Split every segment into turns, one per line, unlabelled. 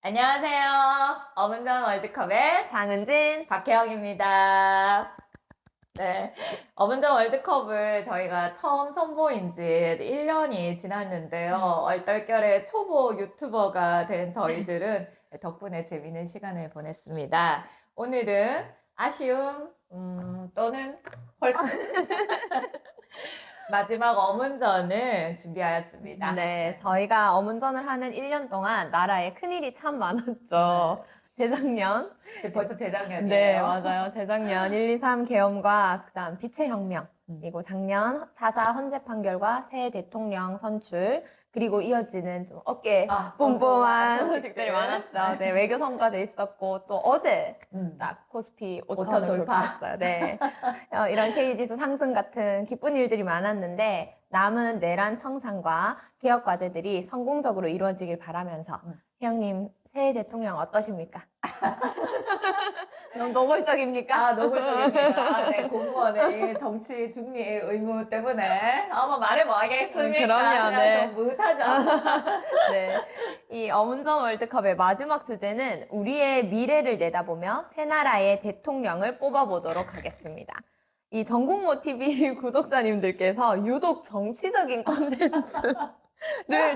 안녕하세요. 어문전 월드컵의
장은진.
박혜영입니다. 네. 어문전 월드컵을 저희가 처음 선보인 지 1년이 지났는데요. 얼떨결에 초보 유튜버가 된 저희들은 덕분에 재미있는 시간을 보냈습니다. 오늘은 아쉬움, 또는 헐크 마지막 어문전을 준비하였습니다.
네, 저희가 어문전을 하는 1년 동안 나라에 큰일이 참 많았죠. 재작년.
벌써 재작년이에요.
네, 맞아요. 재작년 123 계엄과 그다음 빛의 혁명, 그리고 작년 4.4 헌재 판결과 새 대통령 선출, 그리고 이어지는 좀 어깨 뿜뿜한 소식들이 많았죠. 네, 외교 성과도 있었고, 또 어제 딱 코스피 5천을 돌파했어요. 네. 이런 K지수 상승 같은 기쁜 일들이 많았는데, 남은 내란 청산과 개혁 과제들이 성공적으로 이루어지길 바라면서, 혜영님, 새 대통령 어떠십니까? 너무 노골적입니까?
노골적입니다. 네, 공무원의 정치 중리의 의무 때문에 말해 뭐하겠습니까?
그럼요, 네.
좀 못하죠.
네. 이 어문전 월드컵의 마지막 주제는 우리의 미래를 내다보며 새 나라의 대통령을 뽑아보도록 하겠습니다. 이 전국모 TV 구독자님들께서 유독 정치적인 콘텐츠를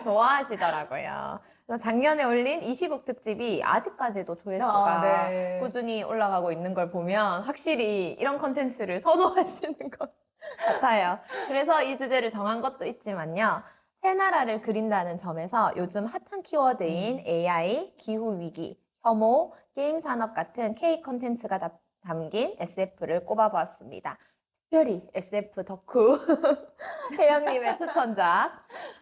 좋아하시더라고요. 그래서 작년에 올린 이 시국 특집이 아직까지도 조회수가
네.
꾸준히 올라가고 있는 걸 보면 확실히 이런 콘텐츠를 선호하시는 것 같아요. 그래서 이 주제를 정한 것도 있지만요. 새 나라를 그린다는 점에서 요즘 핫한 키워드인 AI, 기후위기, 혐오, 게임 산업 같은 K 콘텐츠가 담긴 SF를 꼽아보았습니다. 특별히 SF 덕후 혜영님의 추천작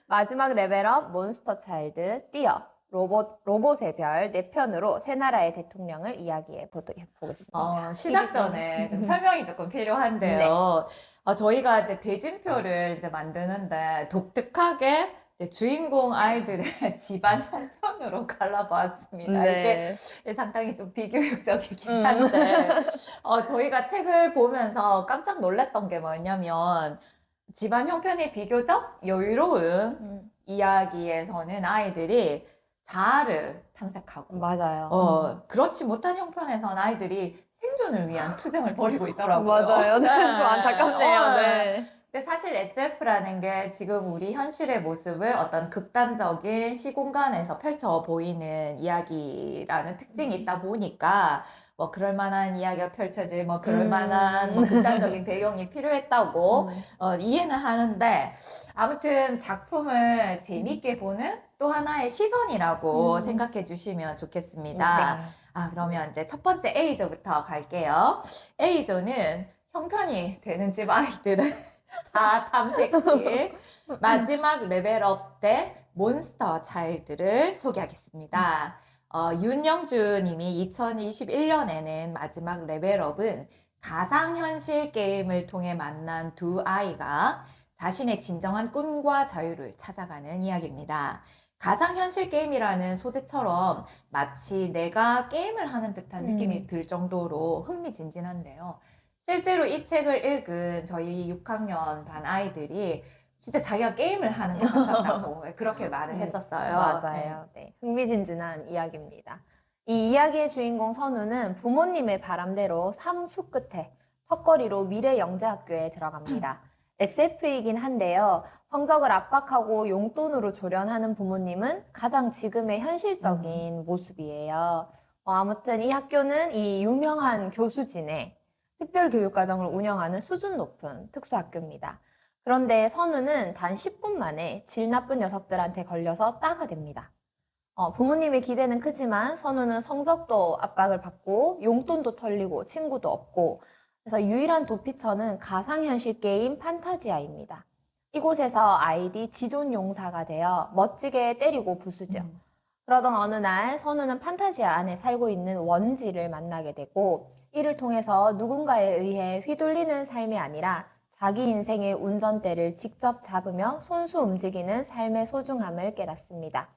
마지막 레벨업 몬스터 차일드 띄어 로봇의 별 4편으로 새 나라의 대통령을 이야기해 보겠습니다.
시작 전에 좀 설명이 조금 필요한데요. 저희가 이제 대진표를 이제 만드는데 독특하게 이제 주인공 아이들의 집안 형편으로 갈라보았습니다.
네.
이게 상당히 좀 비교육적이긴 한데, 저희가 책을 보면서 깜짝 놀랐던 게 뭐냐면, 집안 형편이 비교적 여유로운 이야기에서는 아이들이 자아를 탐색하고,
맞아요.
그렇지 못한 형편에서는 아이들이 생존을 위한 투쟁을 벌이고 있더라고요.
맞아요. 네.
네.
좀 안타깝네요. 네.
근데 사실 SF라는 게 지금 우리 현실의 모습을 어떤 극단적인 시공간에서 펼쳐 보이는 이야기라는 특징이 있다 보니까 그럴 만한 이야기가 펼쳐질 그럴 만한 극단적인 배경이 필요했다고 이해는 하는데 아무튼 작품을 재밌게 보는 또 하나의 시선이라고 생각해 주시면 좋겠습니다.
네.
그러면 이제 첫 번째 A조부터 갈게요. A조는 형편이 되는 집 아이들을 자아 탐색기 마지막 레벨업 때 몬스터 차일드를 소개하겠습니다. 윤영주 님이 2021년에는 마지막 레벨업은 가상현실 게임을 통해 만난 두 아이가 자신의 진정한 꿈과 자유를 찾아가는 이야기입니다. 가상현실 게임이라는 소재처럼 마치 내가 게임을 하는 듯한 느낌이 들 정도로 흥미진진한데요. 실제로 이 책을 읽은 저희 6학년 반 아이들이 진짜 자기가 게임을 하는 것 같았다고 그렇게 말을 했었어요.
맞아요. 네. 흥미진진한 이야기입니다. 이 이야기의 주인공 선우는 부모님의 바람대로 삼수 끝에 턱걸이로 미래 영재학교에 들어갑니다. SF이긴 한데요. 성적을 압박하고 용돈으로 조련하는 부모님은 가장 지금의 현실적인 모습이에요. 아무튼 이 학교는 이 유명한 교수진의 특별교육과정을 운영하는 수준 높은 특수학교입니다. 그런데 선우는 단 10분 만에 질 나쁜 녀석들한테 걸려서 따가 됩니다. 부모님의 기대는 크지만 선우는 성적도 압박을 받고 용돈도 털리고 친구도 없고 그래서 유일한 도피처는 가상현실 게임 판타지아입니다. 이곳에서 아이디 지존용사가 되어 멋지게 때리고 부수죠. 그러던 어느 날 선우는 판타지아 안에 살고 있는 원지를 만나게 되고 이를 통해서 누군가에 의해 휘둘리는 삶이 아니라 자기 인생의 운전대를 직접 잡으며 손수 움직이는 삶의 소중함을 깨닫습니다.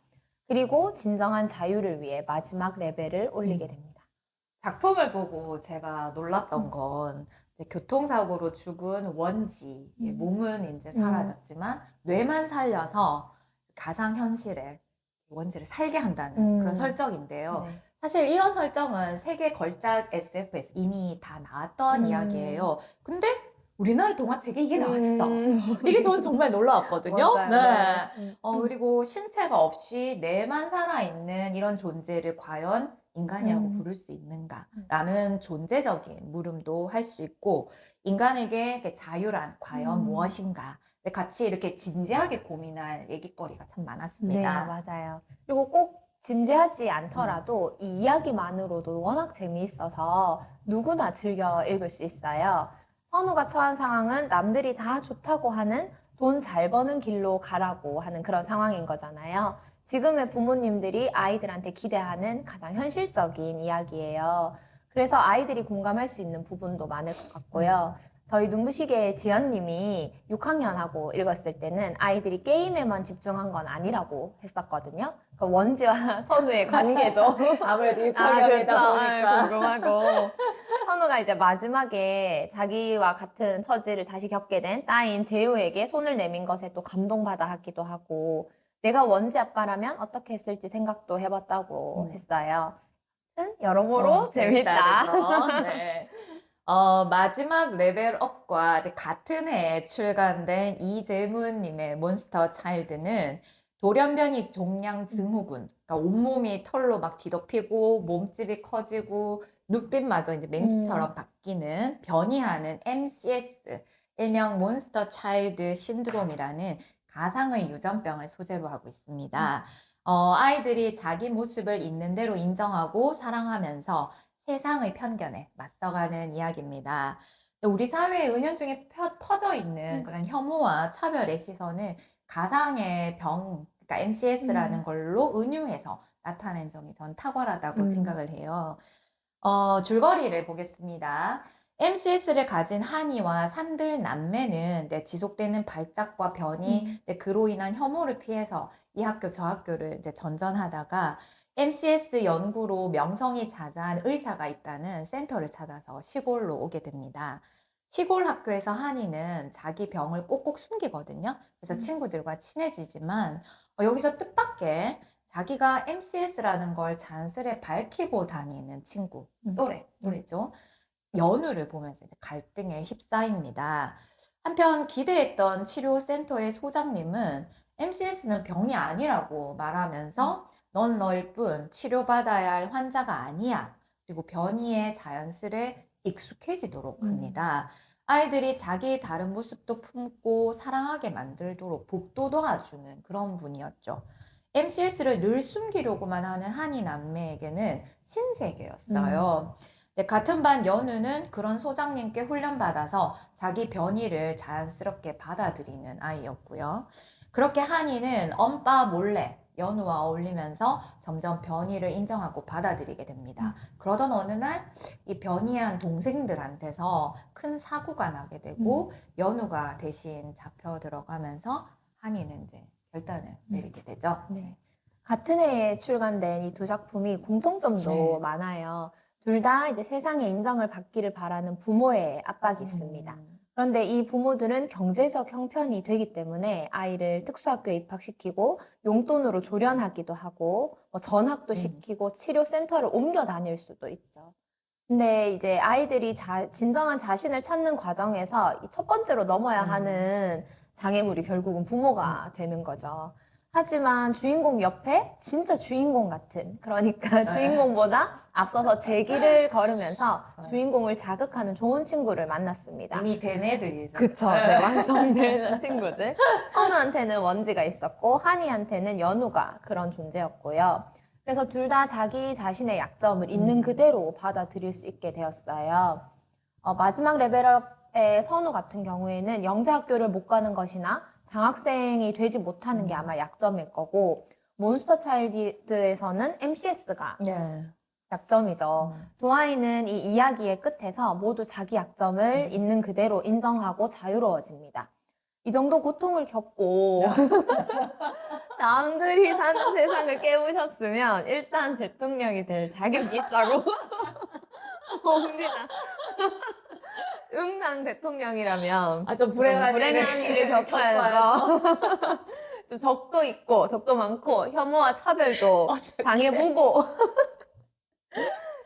그리고 진정한 자유를 위해 마지막 레벨을 올리게 됩니다.
작품을 보고 제가 놀랐던 건 이제 교통사고로 죽은 원지, 몸은 이제 사라졌지만 뇌만 살려서 가상현실에 원지를 살게 한다는 그런
음.
설정인데요.
네.
사실 이런 설정은 세계 걸작 SF에서 이미 다 나왔던 이야기예요. 근데 우리나라 동화책에 이게 나왔어. 이게 저는 정말 놀라웠거든요.
맞아요.
네.
네.
그리고 신체가 없이 뇌만 살아있는 이런 존재를 과연 인간이라고 부를 수 있는가라는 존재적인 물음도 할 수 있고, 인간에게 그 자유란 과연 무엇인가, 같이 이렇게 진지하게 고민할 얘기거리가 참
네,
많았습니다.
맞아요. 그리고 꼭 진지하지 않더라도 이 이야기만으로도 워낙 재미있어서 누구나 즐겨 읽을 수 있어요. 선우가 처한 상황은 남들이 다 좋다고 하는 돈 잘 버는 길로 가라고 하는 그런 상황인 거잖아요. 지금의 부모님들이 아이들한테 기대하는 가장 현실적인 이야기예요. 그래서 아이들이 공감할 수 있는 부분도 많을 것 같고요. 저희 눈부시계 지연님이 6학년하고 읽었을 때는 아이들이 게임에만 집중한 건 아니라고 했었거든요. 그 원지와 선우의 관계도
아무래도
아,
6학년이다
그렇죠.
보니까.
궁금하고. 선우가 이제 마지막에 자기와 같은 처지를 다시 겪게 된 딸인 재우에게 손을 내민 것에 또 감동받아 하기도 하고, 내가 원지 아빠라면 어떻게 했을지 생각도 해봤다고 했어요. 여러모로 재밌다.
거. 네. 마지막 레벨업과 같은 해에 출간된 이재문님의 몬스터 차일드는 돌연변이 종양 증후군, 그러니까 온몸이 털로 막 뒤덮이고 몸집이 커지고 눈빛마저 이제 맹수처럼 바뀌는 변이하는 MCS, 일명 몬스터 차일드 신드롬이라는 가상의 유전병을 소재로 하고 있습니다. 아이들이 자기 모습을 있는 대로 인정하고 사랑하면서 세상의 편견에 맞서가는 이야기입니다. 우리 사회의 은연중에 퍼져 있는 그런 혐오와 차별의 시선을 가상의 병, 그러니까 MCS라는 걸로 은유해서 나타낸 점이 전 탁월하다고 생각을 해요. 줄거리를 보겠습니다. MCS를 가진 한이와 산들 남매는 지속되는 발작과 변이, 그로 인한 혐오를 피해서 이 학교 저 학교를 이제 전전하다가 MCS 연구로 명성이 자자한 의사가 있다는 센터를 찾아서 시골로 오게 됩니다. 시골 학교에서 한이는 자기 병을 꼭꼭 숨기거든요. 그래서 친구들과 친해지지만 여기서 뜻밖의 자기가 MCS라는 걸 자연스레 밝히고 다니는 친구, 또래죠. 연우를 보면서 이제 갈등에 휩싸입니다. 한편 기대했던 치료센터의 소장님은 MCS는 병이 아니라고 말하면서 넌 너일 뿐 치료받아야 할 환자가 아니야. 그리고 변이에 자연스레 익숙해지도록 합니다. 아이들이 자기 다른 모습도 품고 사랑하게 만들도록 북돋워주는 그런 분이었죠. MCS를 늘 숨기려고만 하는 한이 남매에게는 신세계였어요. 같은 반 연우는 그런 소장님께 훈련받아서 자기 변이를 자연스럽게 받아들이는 아이였고요. 그렇게 한이는 엄빠 몰래 연우와 어울리면서 점점 변이를 인정하고 받아들이게 됩니다. 그러던 어느 날 이 변이한 동생들한테서 큰 사고가 나게 되고 연우가 대신 잡혀 들어가면서 한이는 이제 결단을 내리게 되죠.
네. 같은 해에 출간된 이 두 작품이 공통점도 많아요. 둘 다 이제 세상의 인정을 받기를 바라는 부모의 압박이 있습니다. 그런데 이 부모들은 경제적 형편이 되기 때문에 아이를 특수학교에 입학시키고 용돈으로 조련하기도 하고 뭐 전학도 시키고 치료센터를 옮겨 다닐 수도 있죠. 근데 이제 아이들이 진정한 자신을 찾는 과정에서 이 첫 번째로 넘어야 하는 장애물이 결국은 부모가 되는 거죠. 하지만 주인공 옆에 진짜 주인공 같은, 그러니까 주인공보다 앞서서 제 길을 걸으면서 주인공을 자극하는 좋은 친구를 만났습니다.
이미 된 애들이죠.
그쵸. 네, 완성된 친구들. 선우한테는 원지가 있었고, 한이한테는 연우가 그런 존재였고요. 그래서 둘 다 자기 자신의 약점을 있는 그대로 받아들일 수 있게 되었어요. 마지막 레벨업의 선우 같은 경우에는 영재학교를 못 가는 것이나 장학생이 되지 못하는 게 아마 약점일 거고, 몬스터 차일드에서는 MCS가 약점이죠. 두 아이는 이 이야기의 끝에서 모두 자기 약점을 있는 그대로 인정하고 자유로워집니다. 이 정도 고통을 겪고 남들이 사는 세상을 깨우셨으면 일단 대통령이 될 자격이 있다고 봅니다. 응당 대통령이라면
좀 불행한
일을 겪어야죠. 좀 적도 있고, 적도 많고, 혐오와 차별도 당해보고.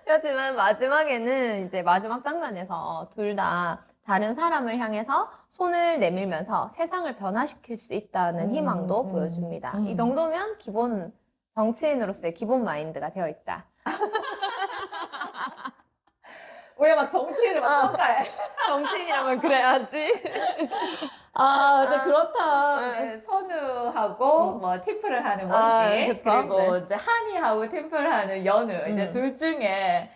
하지만 마지막에는 이제 마지막 장면에서 둘 다 다른 사람을 향해서 손을 내밀면서 세상을 변화시킬 수 있다는 희망도 보여줍니다. 이 정도면 기본 정치인으로서의 기본 마인드가 되어 있다.
왜 막 정치인을 막 평가해?
정치인이라면 그래야지.
아, 근데
아,
그렇다.
네.
네, 선우하고 뭐 팀플을 하는 원지,
그쵸?
그리고
네.
이제 한이하고 팀플을 하는 연우, 이제 둘 중에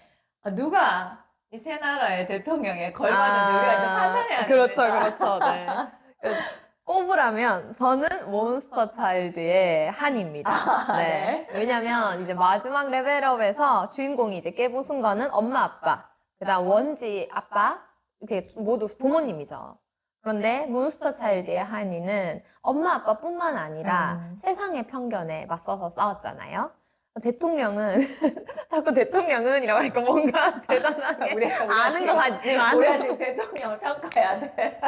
누가 이 세 나라의 대통령에 걸맞는지 우리가 이제 판단해야
그렇죠,
됩니다.
그렇죠. 네. 꼽으라면 저는 몬스터 차일드의 한입니다. 네.
네.
왜냐면 이제 마지막 레벨업에서 주인공이 이제 깨부순 거는 엄마 아빠, 그다음 원지 아빠, 이렇게 모두 부모님이죠. 그런데 몬스터 차일드의 한이는 엄마 아빠뿐만 아니라 세상의 편견에 맞서서 싸웠잖아요. 대통령은 자꾸 대통령은 이라고 하니까 뭔가 대단하게
우리가
아는 것 같지만
우리가 지금 대통령을 평가해야 돼.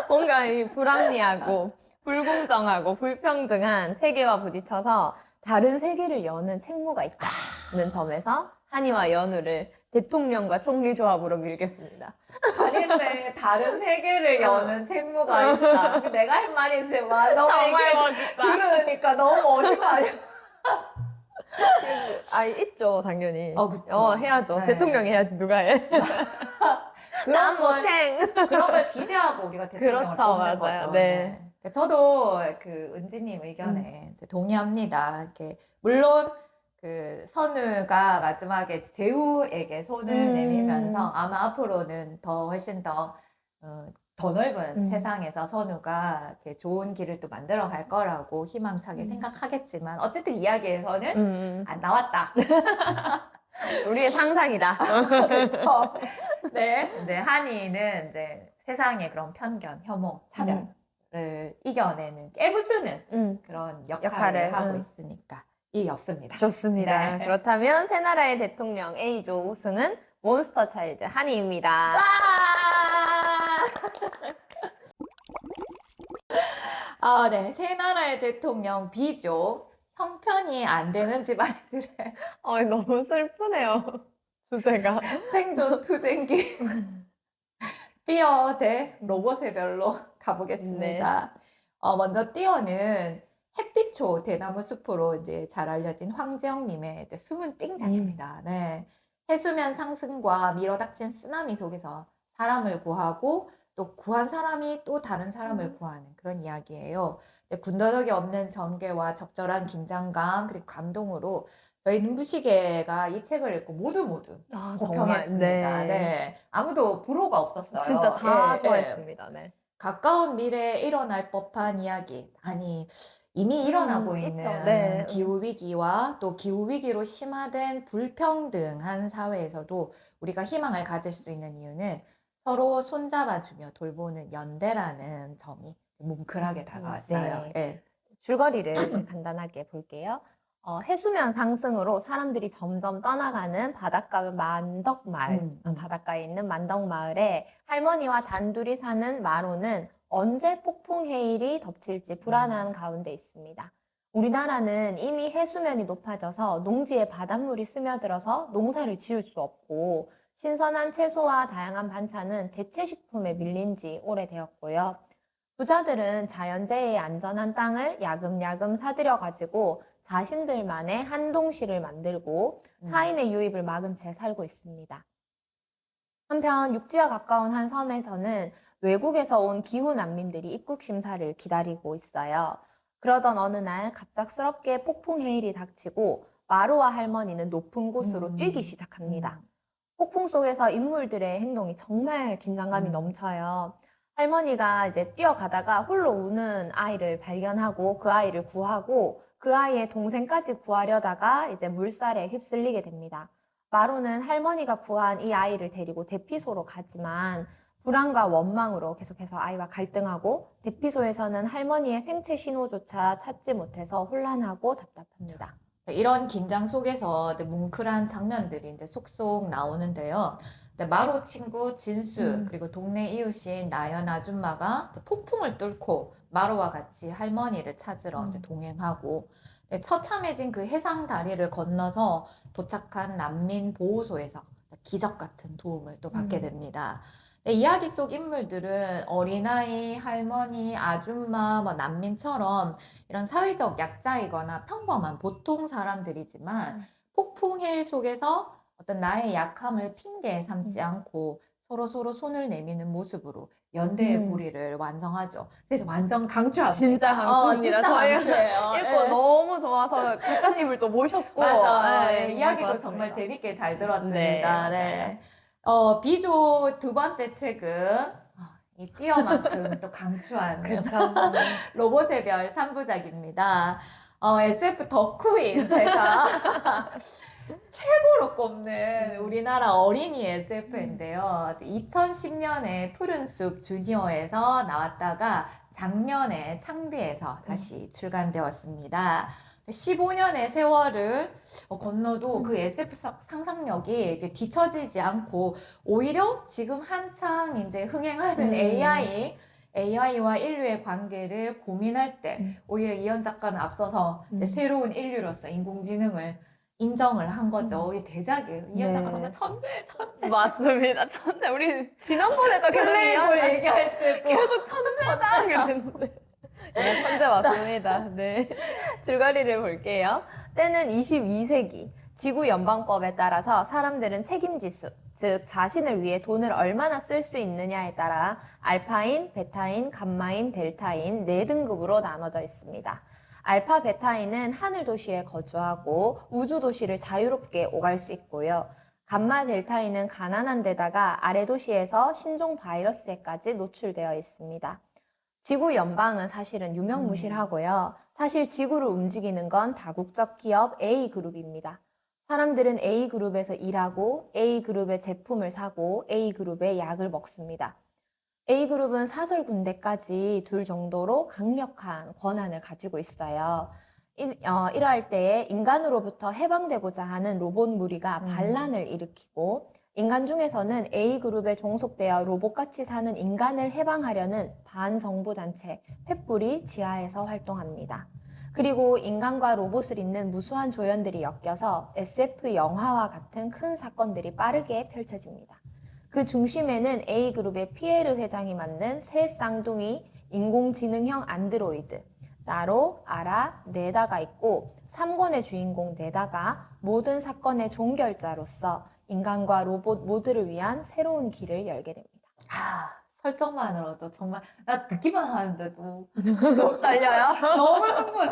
뭔가 이 불합리하고 불공정하고 불평등한 세계와 부딪혀서 다른 세계를 여는 책무가 있다는 점에서 한이와 연우를 대통령과 총리 조합으로 밀겠습니다.
아닌데 다른 세계를 여는 책무가 있다. 내가 할 말이지만 너무
정말
이게
멋있다.
들으니까 너무 멋있는 거 아니야?
있죠, 당연히.
그쵸.
해야죠.
네.
대통령이 해야지, 누가 해. 난 못해.
그런 걸 기대하고 우리가 대통령을
그렇죠,
뽑는
맞아요.
거죠.
네.
저도 그 은지님 의견에 동의합니다. 이렇게 물론 그 선우가 마지막에 재우에게 손을 내밀면서 아마 앞으로는 더 훨씬 더 넓은 세상에서 선우가 이렇게 좋은 길을 또 만들어 갈 거라고 희망차게 생각하겠지만 어쨌든 이야기에서는 안 나왔다.
우리의 상상이다.
그렇죠. 네, 이제 한이는 이제 세상의 그런 편견, 혐오, 차별을 이겨내는 깨부수는 그런 역할을 하고 있으니까 이게 없습니다.
좋습니다.
네.
그렇다면 새 나라의 대통령 A조 우승은 몬스터 차일드 한이입니다.
와! 네, 새 나라의 대통령 B조 형편이 안 되는 집안들의
너무 슬프네요. 주제가.
생존 투쟁기 띠어 대 로봇의 별로 가보겠습니다. 먼저 띠어는 햇빛초 대나무 숲으로 이제 잘 알려진 황재영님의 이제 숨은 띵작입니다. 네. 해수면 상승과 밀어닥친 쓰나미 속에서 사람을 구하고 또 구한 사람이 또 다른 사람을 구하는 그런 이야기예요. 군더더기 없는 전개와 적절한 긴장감 그리고 감동으로 저희 눈부시게가 이 책을 읽고 모두 고평했습니다. 네. 아무도 불호가 없었어요.
진짜 다
예,
좋아했습니다. 네.
가까운 미래에 일어날 법한 이야기. 아니, 이미 일어나고
있죠.
있는
네.
기후위기와 또 기후위기로 심화된 불평등한 사회에서도 우리가 희망을 가질 수 있는 이유는 서로 손잡아주며 돌보는 연대라는 점이 뭉클하게 다가왔어요.
네.
예.
줄거리를 간단하게 볼게요. 해수면 상승으로 사람들이 점점 떠나가는 바닷가 만덕마을, 바닷가에 있는 만덕마을에 할머니와 단둘이 사는 마로는 언제 폭풍 해일이 덮칠지 불안한 가운데 있습니다. 우리나라는 이미 해수면이 높아져서 농지에 바닷물이 스며들어서 농사를 지을 수 없고 신선한 채소와 다양한 반찬은 대체식품에 밀린 지 오래되었고요. 부자들은 자연재해의 안전한 땅을 야금야금 사들여 가지고 자신들만의 한동시를 만들고 타인의 유입을 막은 채 살고 있습니다. 한편 육지와 가까운 한 섬에서는 외국에서 온 기후 난민들이 입국 심사를 기다리고 있어요. 그러던 어느 날 갑작스럽게 폭풍 해일이 닥치고 마루와 할머니는 높은 곳으로 뛰기 시작합니다. 폭풍 속에서 인물들의 행동이 정말 긴장감이 넘쳐요. 할머니가 이제 뛰어가다가 홀로 우는 아이를 발견하고 그 아이를 구하고 그 아이의 동생까지 구하려다가 이제 물살에 휩쓸리게 됩니다. 마루는 할머니가 구한 이 아이를 데리고 대피소로 가지만 불안과 원망으로 계속해서 아이와 갈등하고 대피소에서는 할머니의 생체 신호조차 찾지 못해서 혼란하고 답답합니다.
이런 긴장 속에서 뭉클한 장면들이 이제 속속 나오는데요. 마로 친구 진수 그리고 동네 이웃인 나연 아줌마가 폭풍을 뚫고 마루와 같이 할머니를 찾으러 이제 동행하고 네, 처참해진 그 해상 다리를 건너서 도착한 난민 보호소에서 기적 같은 도움을 또 받게 됩니다. 네, 이야기 속 인물들은 어린아이, 할머니, 아줌마, 뭐 난민처럼 이런 사회적 약자이거나 평범한 보통 사람들이지만 폭풍해일 속에서 어떤 나의 약함을 핑계 삼지 않고 서로 손을 내미는 모습으로 연대의 고리를 완성하죠. 그래서 완전 강추합니다.
진짜 강추입니다.
진짜
저희가
강추예요.
읽고
예.
너무 좋아서 작가님을 또 모셨고
맞아.
네,
이야기도
좋았습니다.
정말 재밌게 잘
네,
들었습니다.
맞아요.
비조 두 번째 책은 이 띄어만큼 또 강추하는
그쵸.
로봇의 별 3부작입니다. SF 덕후인 제가 최고로 꼽는 우리나라 어린이 SF인데요. 2010년에 푸른숲 주니어에서 나왔다가 작년에 창비에서 다시 출간되었습니다. 15년의 세월을 건너도 그 SF 상상력이 이제 뒤처지지 않고 오히려 지금 한창 이제 흥행하는 AI와 인류의 관계를 고민할 때 오히려 이현 작가는 앞서서 이제 새로운 인류로서 인공지능을 인정을 한 거죠. 이 대작이에요. 이현 작가 정말 천재.
맞습니다. 천재. 우리 지난번에도 계속
플레이볼 얘기할 때도
계속 천재다 그랬는데. 네, 천재 맞습니다. 네. 줄거리를 볼게요. 때는 22세기. 지구 연방법에 따라서 사람들은 책임지수, 즉 자신을 위해 돈을 얼마나 쓸 수 있느냐에 따라 알파인, 베타인, 감마인, 델타인 4등급으로 나눠져 있습니다. 알파, 베타인은 하늘 도시에 거주하고 우주 도시를 자유롭게 오갈 수 있고요. 감마, 델타인은 가난한 데다가 아래 도시에서 신종 바이러스에까지 노출되어 있습니다. 지구 연방은 사실은 유명무실하고요. 사실 지구를 움직이는 건 다국적 기업 A그룹입니다. 사람들은 A그룹에서 일하고 A그룹의 제품을 사고 A그룹의 약을 먹습니다. A그룹은 사설 군대까지 둘 정도로 강력한 권한을 가지고 있어요. 이러할 때에 인간으로부터 해방되고자 하는 로봇 무리가 반란을 일으키고 인간 중에서는 A그룹에 종속되어 로봇같이 사는 인간을 해방하려는 반정부 단체 횃불이 지하에서 활동합니다. 그리고 인간과 로봇을 잇는 무수한 조연들이 엮여서 SF 영화와 같은 큰 사건들이 빠르게 펼쳐집니다. 그 중심에는 A그룹의 피에르 회장이 맡는 새 쌍둥이 인공지능형 안드로이드 나로, 아라, 네다가 있고 3권의 주인공 네다가 모든 사건의 종결자로서 인간과 로봇 모두를 위한 새로운 길을 열게 됩니다.
설정만으로도 정말 나 듣기만 하는데도
너무 떨려요?
너무 흥분.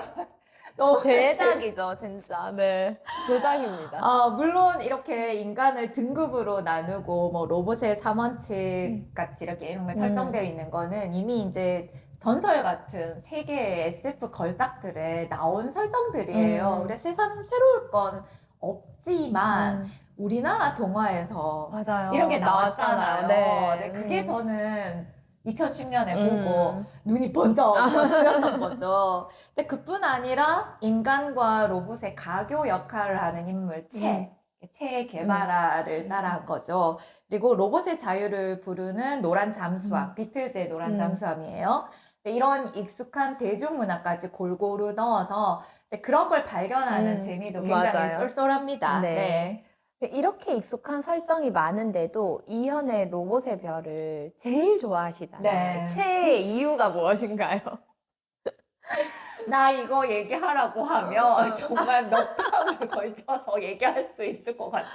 너무
대작이죠, 진짜. 네. 대작입니다.
물론 이렇게 인간을 등급으로 나누고 뭐 로봇의 3원칙 같이 이렇게 이런 게 설정되어 있는 거는 이미 이제 전설 같은 세계의 SF 걸작들에 나온 설정들이에요. 그래서 세상 새로울 건 없지만 우리나라 동화에서
맞아요.
이런 게 나왔잖아요.
네.
그게 저는 2010년에 보고 눈이 번쩍 뜨였던 거죠. 근데 그뿐 아니라 인간과 로봇의 가교 역할을 하는 인물 체 게바라를 따라한 거죠. 그리고 로봇의 자유를 부르는 노란 잠수함, 비틀즈의 노란 잠수함이에요. 근데 이런 익숙한 대중문화까지 골고루 넣어서 그런 걸 발견하는 재미도 굉장히
맞아요.
쏠쏠합니다.
네. 이렇게 익숙한 설정이 많은데도 이현의 로봇의 별을 제일 좋아하시잖아요.
네.
최애의 이유가 무엇인가요?
나 이거 얘기하라고 하면 정말 몇 밤을 걸쳐서 얘기할 수 있을 것 같아.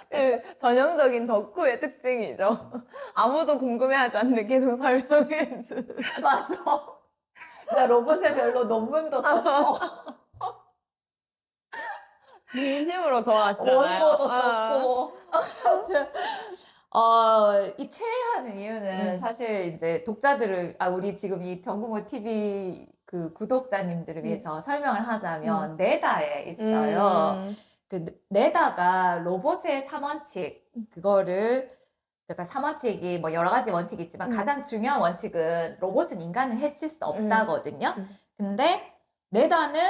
전형적인 덕후의 특징이죠. 아무도 궁금해하지 않는데 계속 설명해주는.
맞아. 나 로봇의 별로 논문도 썼고
진심으로 좋아하시잖아요.
원고도 썼고. 이 최애하는 이유는 사실 이제 독자들을, 우리 지금 이 정부모 TV 그 구독자님들을 위해서 설명을 하자면 네다에 있어요. 그 네다가 로봇의 3원칙, 그거를, 그러니까 3원칙이 뭐 여러 가지 원칙이 있지만 가장 중요한 원칙은 로봇은 인간을 해칠 수 없다거든요. 근데 네다는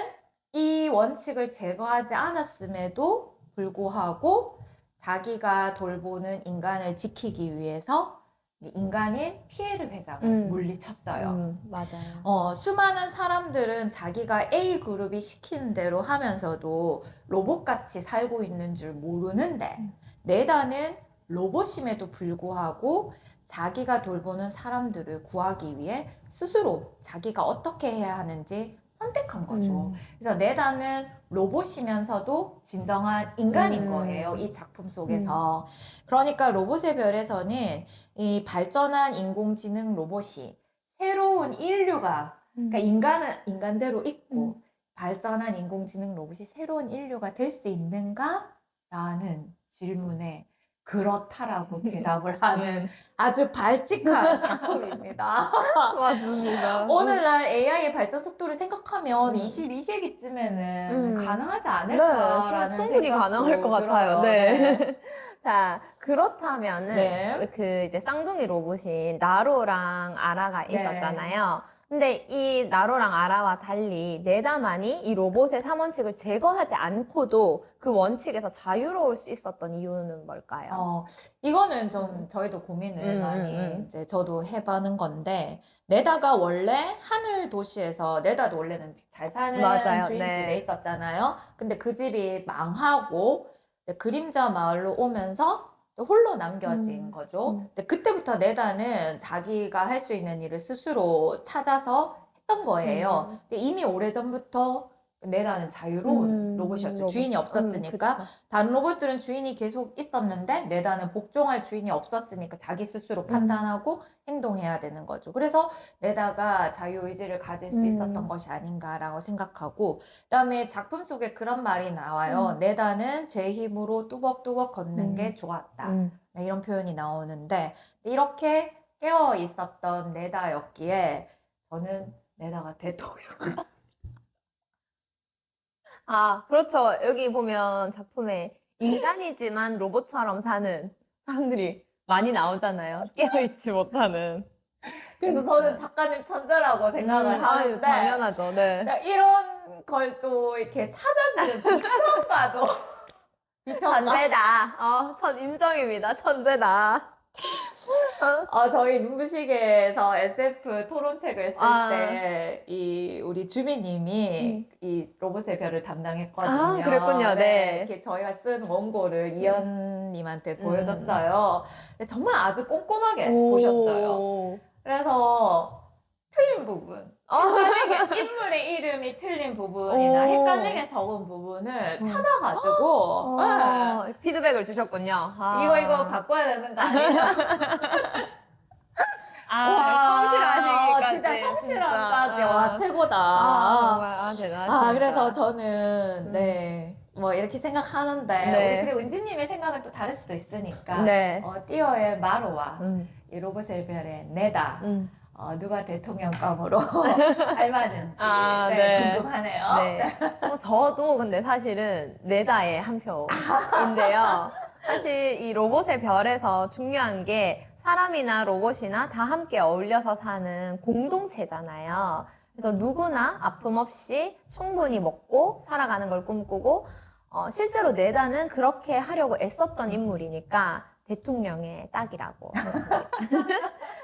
이 원칙을 제거하지 않았음에도 불구하고 자기가 돌보는 인간을 지키기 위해서 인간인 피해를 회장을 물리쳤어요.
맞아요.
수많은 사람들은 자기가 A 그룹이 시키는 대로 하면서도 로봇같이 살고 있는 줄 모르는데 네다는 로봇임에도 불구하고 자기가 돌보는 사람들을 구하기 위해 스스로 자기가 어떻게 해야 하는지 선택한 거죠. 그래서 네다는 로봇이면서도 진정한 인간인 거예요. 이 작품 속에서. 그러니까 로봇의 별에서는 이 발전한 인공지능 로봇이 새로운 인류가 그러니까 인간은 인간대로 있고 발전한 인공지능 로봇이 새로운 인류가 될 수 있는가? 라는 질문에 그렇다라고 대답을 하는 아주 발칙한 작품입니다.
맞습니다.
오늘날 AI의 발전 속도를 생각하면 22세기쯤에는 가능하지 않을까라는
충분히
생각도
가능할 것 같아요.
들어요.
네. 자, 그렇다면은
네.
그 이제 쌍둥이 로봇인 나로랑 아라가
네.
있었잖아요. 근데 이 나로랑 아라와 달리 네다만이 이 로봇의 3원칙을 제거하지 않고도 그 원칙에서 자유로울 수 있었던 이유는 뭘까요?
이거는 좀 저희도 고민을 많이 이제 저도 해보는 건데 네다가 원래 하늘 도시에서 네다도 원래는 잘 사는
맞아요.
주인
네.
집에 있었잖아요. 근데 그 집이 망하고 이제 그림자 마을로 오면서 또 홀로 남겨진 거죠. 근데 그때부터 네다는 자기가 할 수 있는 일을 스스로 찾아서 했던 거예요. 근데 이미 오래전부터 네다는 자유로운 로봇이었죠. 주인이 없었으니까.
그쵸.
다른 로봇들은 주인이 계속 있었는데 네다는 복종할 주인이 없었으니까 자기 스스로 판단하고 행동해야 되는 거죠. 그래서 네다가 자유의지를 가질 수 있었던 것이 아닌가라고 생각하고 그다음에 작품 속에 그런 말이 나와요. 네다는 제 힘으로 뚜벅뚜벅 걷는 게 좋았다. 네, 이런 표현이 나오는데 이렇게 깨어 있었던 네다였기에 저는 네다가 대통령.
아, 그렇죠. 여기 보면 작품에 인간이지만 로봇처럼 사는 사람들이 많이 나오잖아요. 깨어있지 못하는.
그래서 저는 작가님 천재라고 생각을
아유,
하는데
당연하죠. 네.
그러니까 이런 걸 또 이렇게 찾아주는 비평가도 비평가
천재다. 전 인정입니다. 천재다.
저희 눈부시계에서 SF 토론책을 쓸
아.
때 이 우리 주미님이 이 로봇의 별을 담당했거든요.
아, 그랬군요. 네.
이렇게 저희가 쓴 원고를 이현님한테 보여줬어요. 근데 정말 아주 꼼꼼하게 보셨어요.
오.
그래서 틀린 부분, 헷갈리게 인물의 이름이 틀린 부분이나
오.
헷갈리게 적은 부분을 찾아가지고 네.
피드백을 주셨군요. 아.
이거 바꿔야 되는 거 아니냐?
성실하시기까지.
진짜 성실함까지
진짜.
와 최고다.
정말 대단하십니다.
그래서 저는 네. 뭐 이렇게 생각하는데
네.
우리 그리고 은지님의 생각은 또 다를 수도 있으니까
네.
띠어의 마로와 이 로봇의 별의 네다 누가 대통령감으로 닮았는지
네.
궁금하네요.
네. 저도 근데 사실은 네다의 한 표인데요. 사실 이 로봇의 별에서 중요한 게 사람이나 로봇이나 다 함께 어울려서 사는 공동체잖아요. 그래서 누구나 아픔 없이 충분히 먹고 살아가는 걸 꿈꾸고 실제로 네다는 그렇게 하려고 애썼던 인물이니까 대통령의 딱이라고 생각합니다.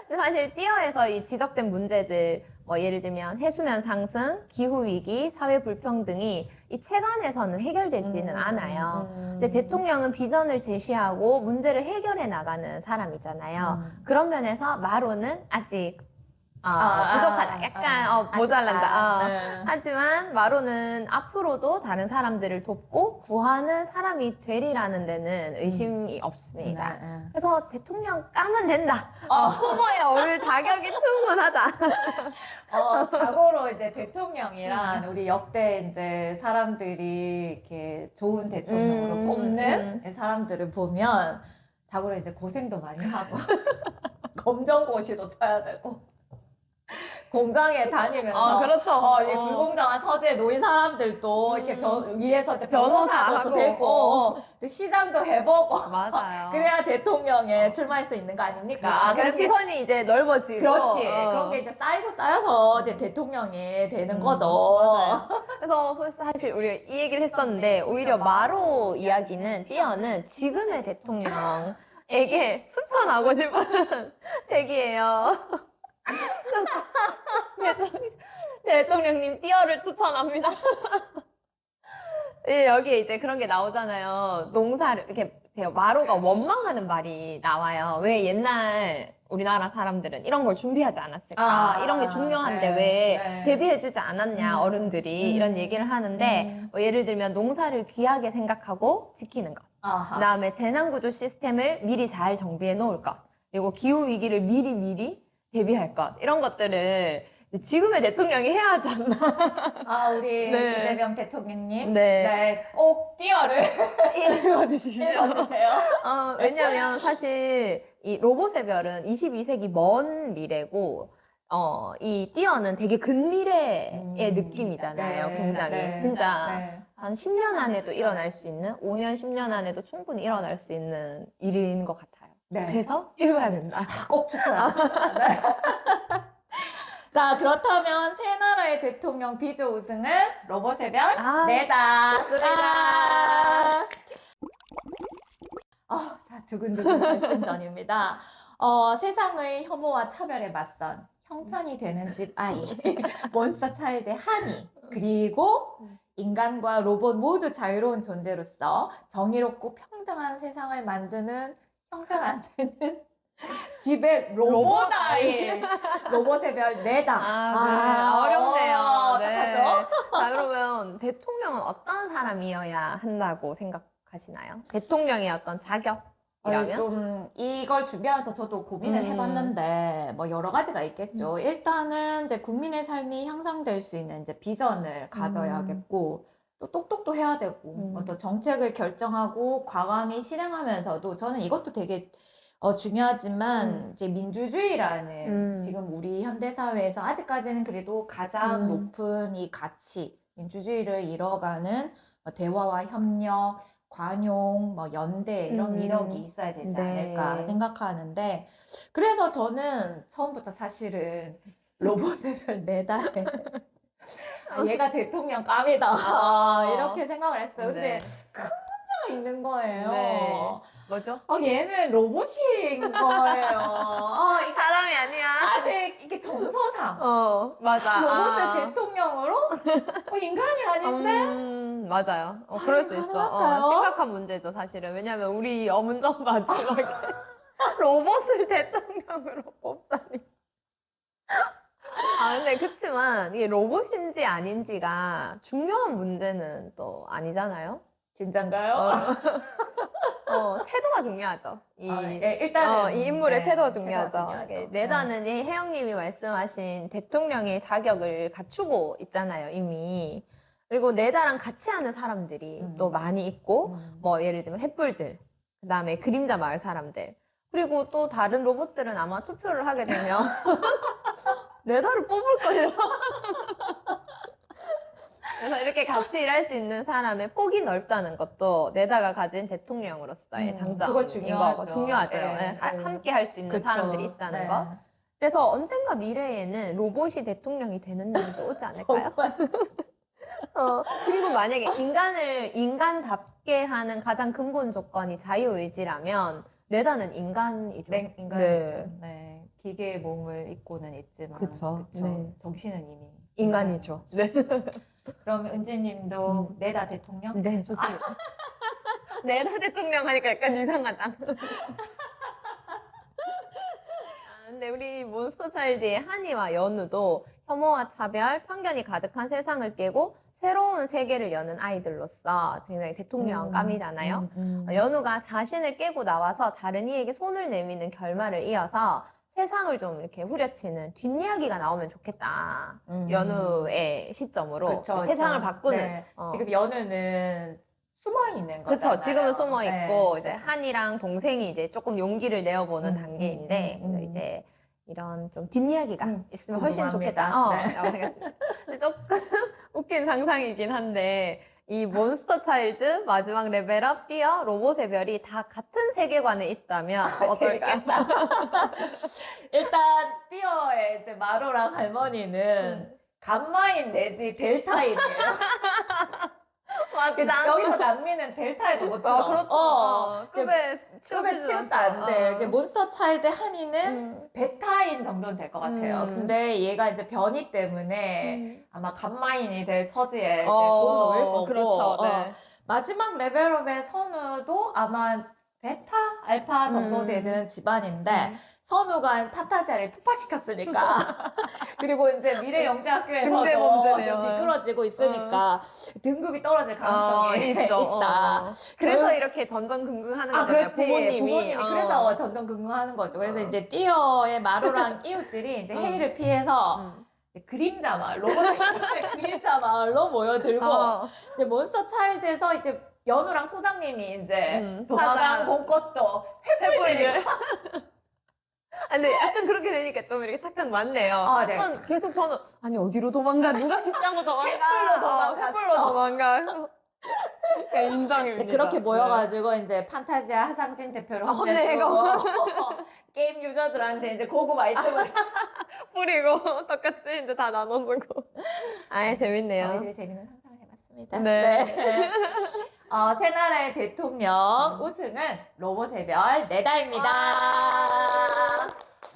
근데 사실 띠어에서 이 지적된 문제들 뭐 예를 들면 해수면 상승, 기후 위기, 사회 불평등이 이 책 안에서는 해결되지는 않아요. 근데 대통령은 비전을 제시하고 문제를 해결해 나가는 사람이잖아요. 그런 면에서 마로는 아직 부족하다. 약간 모자란다. 하지만 마로는 앞으로도 다른 사람들을 돕고 구하는 사람이 되리라는 데는 의심이 없습니다. 그래서 대통령 까면 된다. 후보에 오를 자격이 충분하다.
자고로 이제 대통령이란 우리 역대 이제 사람들이 이렇게 좋은 대통령으로 꼽는 사람들을 보면 자고로 이제 고생도 많이 하고 검정고시도 쳐야 되고 공장에 다니면서
그렇죠.
이 불공정한 처지에 놓인 사람들도 이렇게 위에서 이제 변호사도
변호사하고,
되고 또 시장도 해보고
맞아요.
그래야 대통령에 출마할 수 있는 거 아닙니까?
그래서 시선이 이제 넓어지고.
그렇지. 그런 게 이제 쌓이고 쌓여서 이제 대통령이 되는 거죠.
맞아요. 그래서 사실 우리가 이 얘기를 했었는데 오히려 마로 이야기는 띠어는 지금의 대통령 에게 추천하고 싶은 책이에요. 대통령님 띄어를 추천합니다. 예, 여기에 이제 그런 게 나오잖아요. 농사를, 이렇게 마로가 원망하는 말이 나와요. 왜 옛날 우리나라 사람들은 이런 걸 준비하지 않았을까? 이런 게 중요한데 왜 대비해주지 않았냐, 어른들이. 이런 얘기를 하는데, 뭐 예를 들면 농사를 귀하게 생각하고 지키는 것. 그 다음에 재난구조 시스템을 미리 잘 정비해 놓을 것. 그리고 기후위기를 미리 대비할 것. 이런 것들을 지금의 대통령이 해야 하지 않나.
우리
네.
이재명 대통령님.
네.
꼭 띄어를
읽어주십시오.
읽어주세요.
왜냐면 사실 이 로봇의 별은 22세기 먼 미래고, 이 띄어는 되게 근미래의 느낌이잖아요. 굉장히. 진짜 한 10년 안에도 일어날 수 있는, 5년, 10년 안에도 충분히 일어날 수 있는 일인 것 같아요. 그래서 읽어야 된다.
꼭 추천합니다. 네. 자, 그렇다면 새 나라의 대통령 비조 우승은 로봇의 별 내다. 자, 두근두근 결승전입니다. 세상의 혐오와 차별에 맞선 형편이 되는 집 아이, 몬스터 차일드의 한이, 그리고 인간과 로봇 모두 자유로운 존재로서 정의롭고 평등한 세상을 만드는 형편 안 되는 집의 로봇 아이. 로봇의 별 내다.
어렵네요.
어떡하죠?
자, 그러면 대통령은 어떤 사람이어야 한다고 생각하시나요? 대통령의 어떤 자격이라면?
좀 이걸 준비하면서 저도 고민을 해봤는데 뭐 여러 가지가 있겠죠. 일단은 이제 국민의 삶이 향상될 수 있는 이제 비전을 가져야겠고 또 똑똑도 해야 되고 어떤 정책을 결정하고 과감히 실행하면서도 저는 이것도 되게 중요하지만 이제 민주주의라는 지금 우리 현대 사회에서 아직까지는 그래도 가장 높은 이 가치, 민주주의를 이뤄가는 대화와 협력, 관용, 뭐 연대 이런 미덕이 있어야 되지 않을까 생각하는데 그래서 저는 처음부터 사실은 로봇의 별 4달에 얘가 대통령 감이다 이렇게 생각을 했어요. 근데 큰 문제가 있는 거예요.
뭐죠?
얘는 로봇인 거예요. 이
사람이 아니야.
아직 이게 정서상
맞아.
로봇을 대통령으로 인간이 아닌데
맞아요. 그럴 수 있죠.
가능할까요?
심각한 문제죠, 사실은. 왜냐면 우리 어문전 마지막에 로봇을 대통령으로 뽑다니. 근데 그치만 이게 로봇인지 아닌지가 중요한 문제는 또 아니잖아요.
진짠가요?
태도가 중요하죠.
일단은
이 인물의 태도가
태도가
중요하죠.
중요하죠.
내다는 이 혜영님이 말씀하신 대통령의 자격을 갖추고 있잖아요, 이미. 그리고 내다랑 같이 하는 사람들이 또 많이 있고, 뭐 예를 들면 횃불들, 그 다음에 그림자 마을 사람들, 그리고 또 다른 로봇들은 아마 투표를 하게 되면 내다를 뽑을걸요. 그래서 이렇게 같이 일할 수 있는 사람의 폭이 넓다는 것도 내다가 가진 대통령으로서의 장점인
그거
거고 중요하죠.
네.
함께 할 수 있는
그쵸.
사람들이 있다는 것. 그래서 언젠가 미래에는 로봇이 대통령이 되는 날도 오지 않을까요? 그리고 만약에 인간답게 하는 가장 근본 조건이 자유의지라면 내다는 인간이죠.
인간이죠. 네. 기계의 몸을 입고는 있지만
그쵸. 네.
정신은 이미
인간이죠. 네.
그럼 은지님도 내다 대통령?
네, 좋습니다. 내다 대통령 하니까 약간 이상하다. 근데 우리 몬스터 차일드의 한이와 연우도 혐오와 차별, 편견이 가득한 세상을 깨고 새로운 세계를 여는 아이들로서 굉장히 대통령감이잖아요. 연우가 자신을 깨고 나와서 다른 이에게 손을 내미는 결말을 이어서 세상을 좀 이렇게 후려치는 뒷이야기가 나오면 좋겠다. 연우의 시점으로 세상을 바꾸는.
네. 지금 연우는 숨어 있는 거잖아요.
그렇죠. 지금은 숨어 있고
네.
이제 한이랑 동생이 이제 조금 용기를 내어보는 단계인데 그래서 이제 이런 좀 뒷이야기가 있으면 훨씬 좋겠다. 라고 생각했습니다. 근데 조금 웃긴 상상이긴 한데 이 몬스터 차일드, 마지막 레벨업, 띄어, 로봇의 별이 다 같은 세계관에 있다면 어떨까?
일단 띄어의 이제 마로랑 할머니는 감마인 내지 델타인이에요. 여기서 남미는 델타에도 못 들어.
그렇죠. 급에
급에
치우치지
치우도 안 돼. 이게
않죠.
몬스터 차일드 한이는
음.
베타인 정도는 될 것 같아요. 근데 얘가 이제 변이 때문에
음.
아마 감마인이 될 처지에 이제 곧 놓일 거고,
그렇죠. 네.
마지막 레벨업의 선우도 아마 베타, 알파 정도 되는 집안인데, 선우가 판타지아를 폭파시켰으니까. 그리고 이제 미래 영재학교에서도
중대 범죄네요.
미끄러지고 있으니까 등급이 떨어질 가능성이
있죠.
있다.
그래서 이렇게 전전긍긍하는 거잖아요.
그렇지.
부모님이.
그래서 전전긍긍하는 거죠. 그래서 이제 띠어의 마루랑 이웃들이 이제 회의를 피해서 이제 그림자 마을, 로봇의 그림자 마을로 모여들고 이제 몬스터 차일드에서 이제 연우랑 소장님이 이제 도마랑 봄꽃도
해불을. 근데 약간 그렇게 되니까 좀 이렇게 탁탁 맞네요.
네.
계속 저는 아니 어디로 도망가? 누가 입장으로 도망가?
횃불로 도망갔어.
횃불로 도망가. 인정입니다.
그렇게 모여가지고 이제 판타지아 하상진 대표를
혼내고.
게임 유저들한테 이제 고급 아이템을
뿌리고 똑같이 이제 다 나눠주고. 재밌네요.
저희들이 재밌는 상상을 해봤습니다.
네.
새 나라의 대통령 우승은 로봇의 별 네다입니다.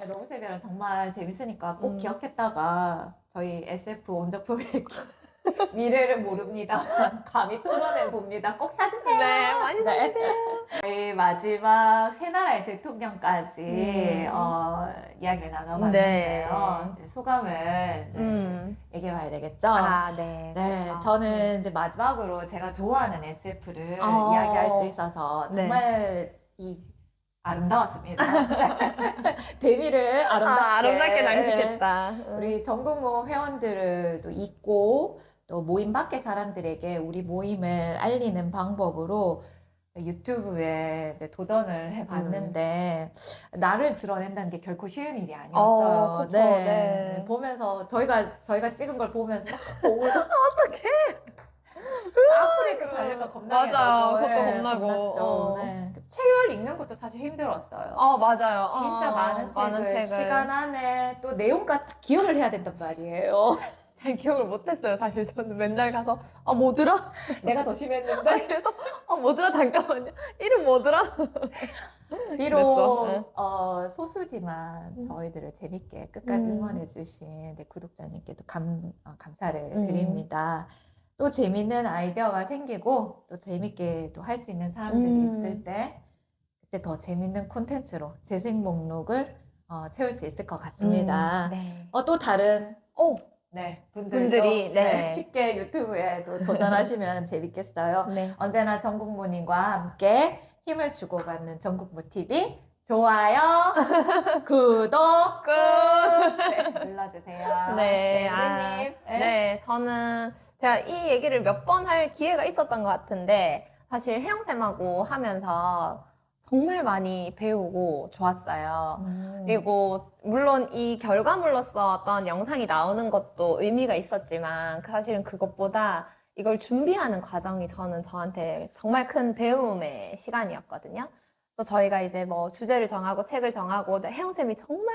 로봇의 별은 정말 재밌으니까 꼭 기억했다가 저희 SF 온적표 읽기 미래를 모릅니다. 감히 토론해 봅니다. 꼭 사주세요.
네, 많이 사주세요.
저희 마지막 새 나라의 대통령까지 이야기를 나눠봤는데요. 이제 소감을 얘기해봐야 되겠죠?
네.
네,
그렇죠.
저는 이제 마지막으로 제가 좋아하는 SF를 이야기할 수 있어서 정말 아름다웠습니다. 데뷔를
아름답게 장식했다.
우리 전국모 회원들도 있고 또 모임 밖의 사람들에게 우리 모임을 알리는 방법으로 유튜브에 이제 도전을 해봤는데 나를 드러낸다는 게 결코 쉬운 일이 아니었어요.
그쵸, 네.
보면서 저희가 찍은 걸 보면서 막 울고
어떡해.
아프리카 달릴까 겁나게
맞아요.
나고,
그것도 겁나고.
겁났죠. 책을 읽는 것도 사실 힘들었어요.
맞아요.
진짜 많은 책을 시간 안에 또 내용까지 다 기억을 해야 된단 말이에요.
잘 기억을 못했어요. 사실 저는 맨날 가서 뭐더라?
내가 더 심했는데
계속 뭐더라? 잠깐만요. 이름 뭐더라?
비록 소수지만 저희들을 재밌게 끝까지 응원해주신 구독자님께도 감사를 드립니다. 또 재밌는 아이디어가 생기고 또 재밌게 또 할 수 있는 사람들이 있을 때 그때 더 재밌는 콘텐츠로 재생 목록을 채울 수 있을 것 같습니다. 또 다른 분들이 쉽게 유튜브에도 도전하시면 재밌겠어요. 언제나 전국모님과 함께 힘을 주고받는 전국모TV 좋아요, 구독 꾹 눌러주세요.
님. 저는 제가 이 얘기를 몇 번 할 기회가 있었던 것 같은데 사실 혜영쌤하고 하면서 정말 많이 배우고 좋았어요. 그리고 물론 이 결과물로서 어떤 영상이 나오는 것도 의미가 있었지만 사실은 그것보다 이걸 준비하는 과정이 저한테 정말 큰 배움의 시간이었거든요. 그래서 저희가 이제 주제를 정하고 책을 정하고 혜영쌤이 정말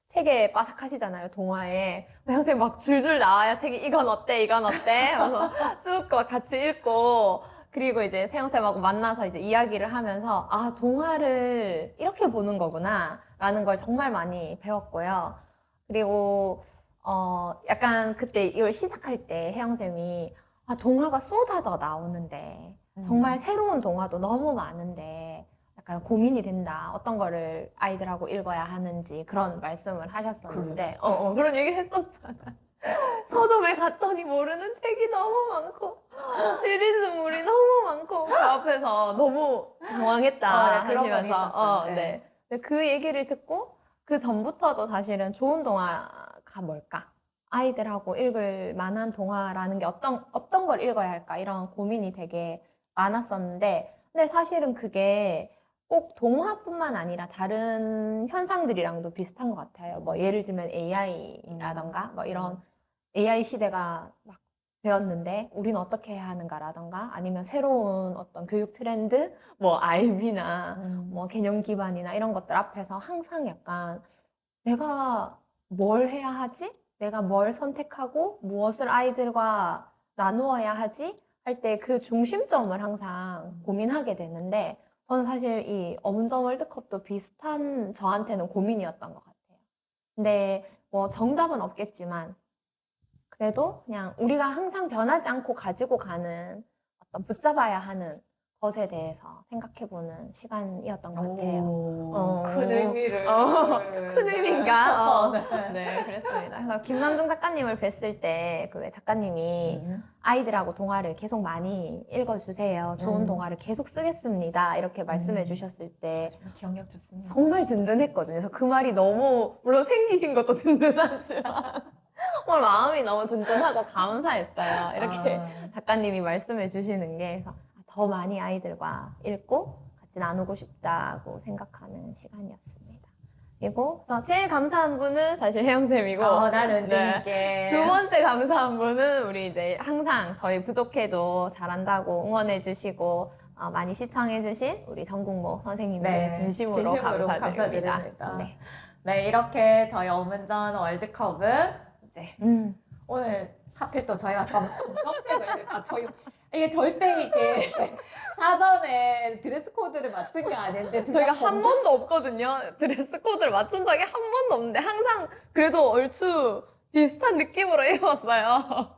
책에 빠삭하시잖아요, 동화에. 혜영쌤이 막 줄줄 나와야 책이 이건 어때, 이건 어때? 그래서 쭉 같이 읽고 그리고 이제 세영쌤하고 만나서 이제 이야기를 하면서 동화를 이렇게 보는 거구나 라는 걸 정말 많이 배웠고요. 그리고 약간 그때 이걸 시작할 때 혜영쌤이 동화가 쏟아져 나오는데 정말 새로운 동화도 너무 많은데 약간 고민이 된다. 어떤 거를 아이들하고 읽어야 하는지 그런 말씀을 하셨었는데 그런 얘기 했었잖아. 서점에 갔더니 모르는 책이 너무 많고 시리즈물이 너무 많고 그 앞에서 너무 당황했다
그런 건
하시면서
있었어요.
근데 그 얘기를 듣고 그 전부터도 사실은 좋은 동화가 뭘까? 아이들하고 읽을 만한 동화라는 게 어떤 걸 읽어야 할까? 이런 고민이 되게 많았었는데 근데 사실은 그게 꼭 동화뿐만 아니라 다른 현상들이랑도 비슷한 것 같아요. 예를 들면 AI라던가 이런 AI 시대가 막 되었는데 우리는 어떻게 해야 하는가라던가 아니면 새로운 어떤 교육 트렌드, IB나 개념 기반이나 이런 것들 앞에서 항상 약간 내가 뭘 해야 하지? 내가 뭘 선택하고 무엇을 아이들과 나누어야 하지? 할 때 그 중심점을 항상 고민하게 되는데 저는 사실 이 어문점 월드컵도 비슷한 저한테는 고민이었던 것 같아요. 근데 뭐 정답은 없겠지만 그래도 그냥 우리가 항상 변하지 않고 가지고 가는 어떤 붙잡아야 하는 것에 대해서 생각해보는 시간이었던 것 같아요.
큰 의미를.
큰 의미인가?
네.
네, 그랬습니다. 그래서 김남중 작가님을 뵀을 때 그 작가님이 아이들하고 동화를 계속 많이 읽어주세요. 좋은 동화를 계속 쓰겠습니다. 이렇게 말씀해 주셨을 때
기억력 좋습니다.
정말 든든했거든요. 그래서 그 말이 너무, 물론 생기신 것도 든든하지만, 정말 마음이 너무 든든하고 감사했어요. 이렇게 작가님이 말씀해 주시는 게, 그래서 더 많이 아이들과 읽고 같이 나누고 싶다고 생각하는 시간이었습니다. 그리고 그래서 제일 감사한 분은 사실 혜영쌤이고,
난 은진이께.
두 번째 감사한 분은 우리 이제 항상 저희 부족해도 잘한다고 응원해 주시고 많이 시청해 주신 우리 정국모 선생님들
네,
진심으로 감사드립니다. 네.
네, 이렇게 저희 어문전 월드컵은 이제 오늘 하필 또 저희가 검색을 저희 이게 절대 이게 사전에 드레스 코드를 맞춘 게 아닌데
저희가 한 번도 없거든요. 드레스 코드를 맞춘 적이 한 번도 없는데 항상 그래도 얼추 비슷한 느낌으로 입었어요.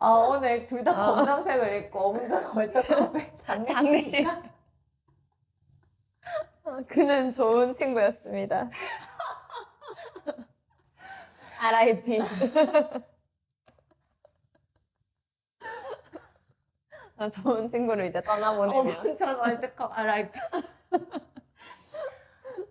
오늘 둘 다 검정색을 입고 어문전 월드컵에
장례식. 그는 좋은 친구였습니다. RIP. 좋은 친구를 이제 떠나보내면.
어문전 월드컵 RIP.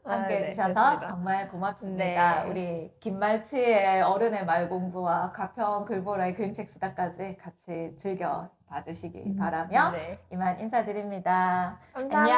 함께
네,
해주셔서
그렇습니다.
정말 고맙습니다.
네.
우리 김말치의 어른의 말 공부와 가평 글보라의 그림책 수다까지 같이 즐겨 봐주시기 바라며
네.
이만 인사드립니다.
감사합니다.